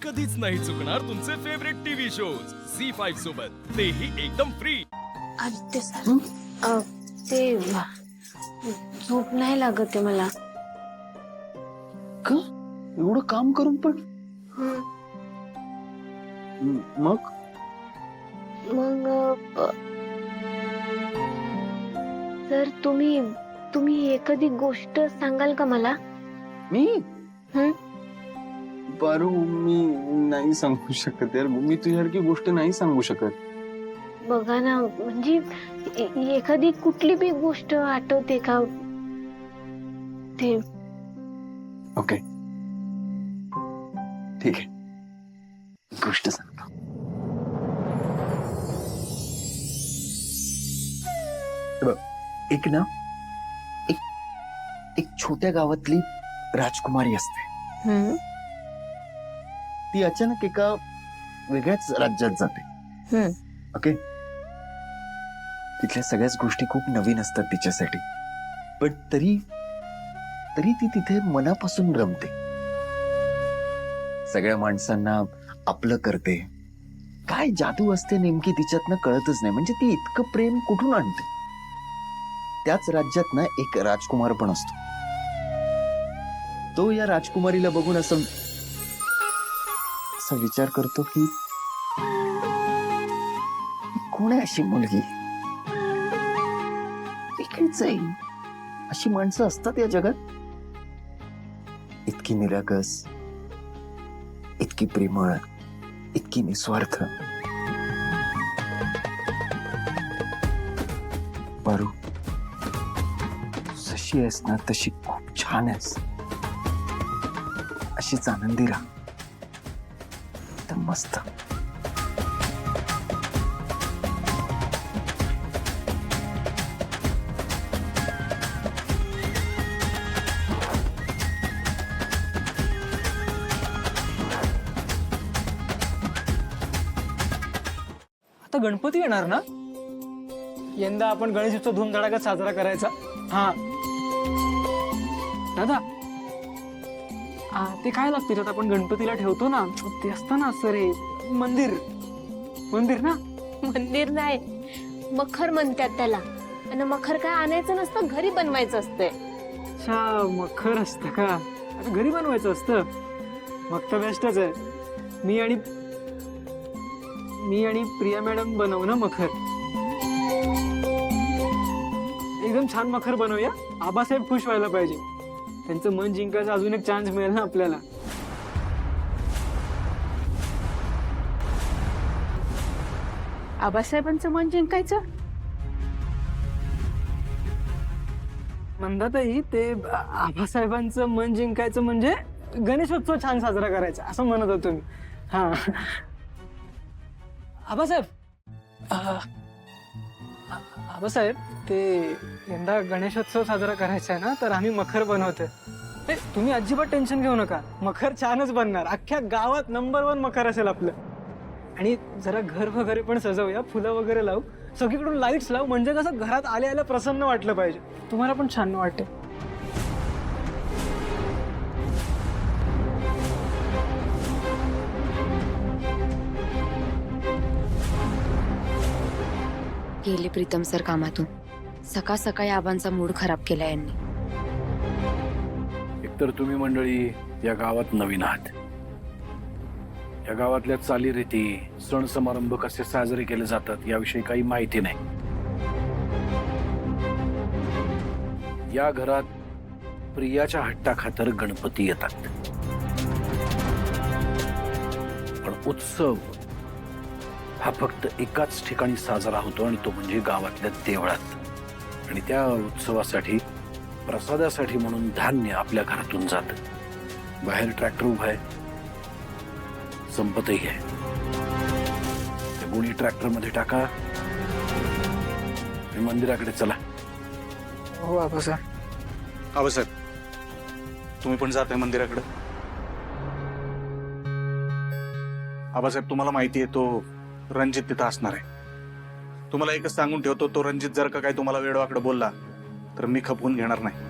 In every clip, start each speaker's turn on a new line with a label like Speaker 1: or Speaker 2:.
Speaker 1: कधीच नाही चुकणार तुमचे फेवरेट टीव्ही शोज झी5 सोबत, तेही एकदम फ्री।
Speaker 2: आदित्य सर ते झोप नाही लागत आहे मला।
Speaker 3: का एवढं काम करून पण? मग
Speaker 2: सर तुम्ही एखादी गोष्ट सांगाल का मला?
Speaker 3: मी पारू, मी नाही सांगू शकत यार, मी तुझ्यासारखी गोष्ट नाही सांगू शकत।
Speaker 2: बघा ना, म्हणजे एखादी कुठली बी गोष्ट आठवते का ते?
Speaker 3: ओके ठीक आहे, गोष्ट सांगतो। बघ, एक ना एक छोट्या गावातली राजकुमारी असते। ती अचानक एका वेगळ्याच राज्यात जाते। ओके, तिथल्या सगळ्याच गोष्टी खूप नवीन असतात तिच्यासाठी, पण तरी ती तिथे मनापासून रमते, सगळ्या माणसांना आपलं करते। काय जादू असते नेमकी तिच्यातनं कळतच नाही, म्हणजे ती इतकं प्रेम कुठून आणते। त्याच राज्यात ना एक राजकुमार पण असतो। तो या राजकुमारीला बघून असं विचार करतो की कोण आहे अशी मुलगी, वेगळीच आहे। अशी माणसं असतात या जगात, इतकी निरागस, इतकी प्रेमळ, इतकी निस्वार्थ। पारू, जशी आहेस ना तशी खूप छान आहेस, अशीच आनंदी राहा, एकदम मस्त।
Speaker 4: आता गणपती येणार ना, यंदा आपण गणेश उत्सव धूमधडाक्यात साजरा करायचा। हा दादा, ते काय लागते त्यात आपण गणपतीला ठेवतो ना, ते असतं ना असं रे, मंदिर ना?
Speaker 2: मंदिर नाही, मखर म्हणतात त्याला। आणि मखर काय आणायचं नसतं, घरी बनवायचं असते।
Speaker 4: अच्छा, मखर असतं का? आता घरी बनवायचं असतं, मग तर बेस्टच आहे। मी आणि प्रिया मॅडम बनवू ना मखर, एकदम छान मखर बनवूया। आबासाहेब खुश व्हायला पाहिजे, त्यांचं मन जिंकायचा अजून एक चान्स मिळेल ना आपल्याला।
Speaker 2: आबासाहेबांचं मन जिंकायचं?
Speaker 4: म्हणतातही ते आबासाहेबांचं मन जिंकायचं म्हणजे गणेशोत्सव छान साजरा करायचा असं म्हणत होतो मी। हा आबासाहेब, ते यंदा गणेशोत्सव साजरा करायचा आहे ना, तर आम्ही मखर बनवतोय। तुम्ही अजिबात टेन्शन घेऊ नका, मखर छानच बनणार, अख्ख्या गावात नंबर 1 मखर असेल आपलं। आणि जरा घर वगैरे पण सजवूया, फुलं वगैरे लावू, सगळीकडून लाईट्स लावू, म्हणजे कसं घरात आल्या प्रसन्न वाटलं पाहिजे, तुम्हाला पण छान वाटेल।
Speaker 5: गेले प्रीतम सर कामातून, सकाळ सकाळी आबांचा मूड खराब केला यांनी।
Speaker 6: एकतर तुम्ही मंडळी या गावात नवीन आहात, या गावातल्या चालीरीती, सण समारंभ कसे साजरे केले जातात याविषयी काही माहिती नाही। या घरात प्रियाच्या हट्टाखातर गणपती येतात, पण उत्सव हा फक्त एकाच ठिकाणी साजरा होतो, आणि तो म्हणजे गावातल्या देवळात। आणि त्या उत्सवासाठी, प्रसादासाठी म्हणून धान्य आपल्या घरातून जातं। बाहेर ट्रॅक्टर उभा आहे, संपतही आहे, त्या गुणी ट्रॅक्टर मध्ये टाका आणि मंदिराकडे चला।
Speaker 4: हो आबासाहेब।
Speaker 7: आबासाहेब, तुम्ही पण जाताय मंदिराकडे? आबासाहेब, तुम्हाला माहिती आहे तो रणजित तिथं असणार आहे। तुम्हाला एकच सांगून ठेवतो, तो रणजित जर का काय तुम्हाला वेडवाकडे बोलला तर मी खपवून घेणार नाही।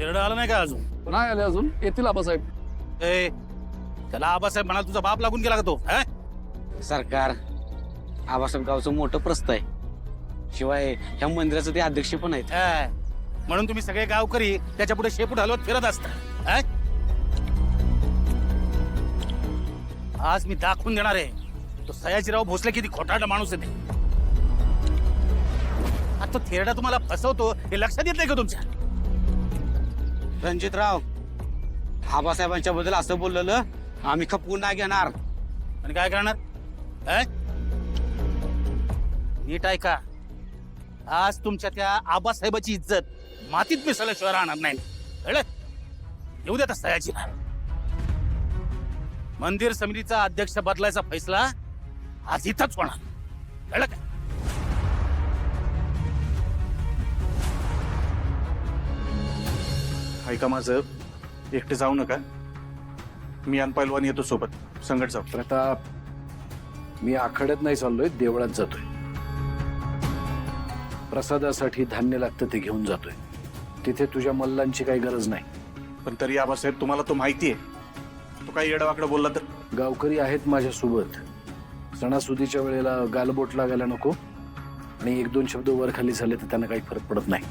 Speaker 6: थेरडा आला नाही का अजून?
Speaker 8: नाही आले अजून, येतील आबासाहेब.
Speaker 6: ए, त्याला आबासाहेब म्हणाल तुझा बाप लागून गेला का तो? हा?
Speaker 9: सरकार आबासाहेब गावचं मोठं प्रस्त आहे. शिवाय ह्या मंदिराचं ते अध्यक्ष पण आहेत.
Speaker 6: हा. म्हणून तुम्ही सगळे गावकरी त्याच्या पुढे शेपूट हलवत फिरत असता. हा? आज मी दाखवून देणार आहे तो सयाजीराव भोसले किती खोटारडा माणूस आहे ते. आता तो थेरडा तुम्हाला फसवतो हे लक्षात येत नाही का तुमच्या?
Speaker 9: रणजितराव आबासाहेबांच्या बद्दल असं बोललेलं आम्ही खपवून नाही घेणार.
Speaker 6: आणि काय करणार? हा? नीट ऐका, आज तुमच्या त्या आबासाहेबाची इज्जत मातीत मिसळल्याशिवाय राहणार नाही. कळलं? येऊ द्या सयाजी. मंदिर समितीचा अध्यक्ष बदलायचा फैसला आज इथंच होणार. कळलं का?
Speaker 7: ऐका माझं, एकटे जाऊ नका. मी आणि पैलवान येतो सोबत, संगत जाऊ.
Speaker 6: प्रताप, मी आखाड्यात नाही चाललोय, देवळात जातोय. प्रसादासाठी धान्य लागतं ते घेऊन जातोय. तिथे तुझ्या मल्लांची काही गरज नाही.
Speaker 7: पण तरी आबासाहेब तुम्हाला तो माहिती आहे, तो काही येडावाकडं बोलला तर?
Speaker 6: गावकरी आहेत माझ्यासोबत. सणासुदीच्या वेळेला गालबोट लागायला नको आणि एक दोन शब्द वर खाली झाले तर त्यांना काही फरक पडत नाही.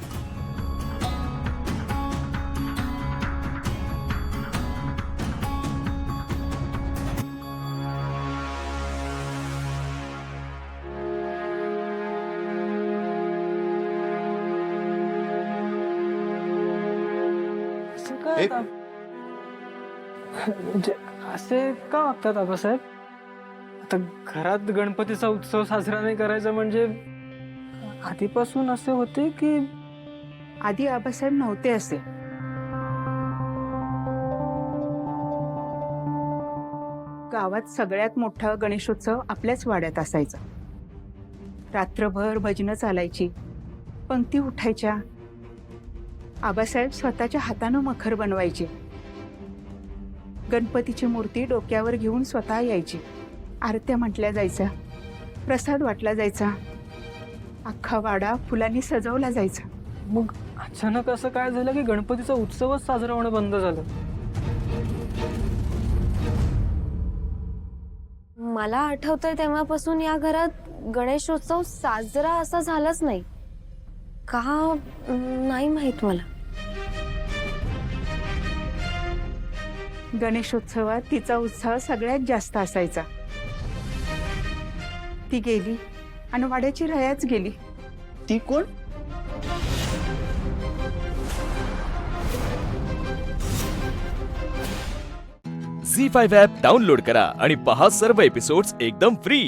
Speaker 4: असं काय आता? म्हणजे असे का वागतात आबासाहेब? आता घरात गणपतीचा उत्सव साजरा नाही करायचा म्हणजे आधीपासून असे होते की?
Speaker 10: आधी आबासाहेब नव्हते असे. गावात सगळ्यात मोठा गणेशोत्सव आपल्याच वाड्यात असायचा. रात्रभर भजनं चालायची, पंक्ती उठायच्या. आबासाहेब स्वतःच्या हातानं मखर बनवायचे. गणपतीची मूर्ती डोक्यावर घेऊन स्वतः यायची. आरत्या म्हटल्या जायच्या, प्रसाद वाटला जायचा, अख्खा वाडा फुलांनी सजवला जायचा.
Speaker 4: मग अचानक असं काय झालं की गणपतीचा उत्सवच साजरा होणं बंद झालं?
Speaker 2: मला आठवतंय तेव्हापासून या घरात गणेशोत्सव साजरा असा झालाच नाही. का नाही माहित मला.
Speaker 10: गणेशोत्सवात तिचा उत्साह सगळ्यात जास्त असायचा. ती गेली आणि वाड्याची रयाच गेली.
Speaker 3: ती कोण?
Speaker 1: झी 5 ॲप डाउनलोड करा आणि पहा सर्व एपिसोड्स एकदम फ्री.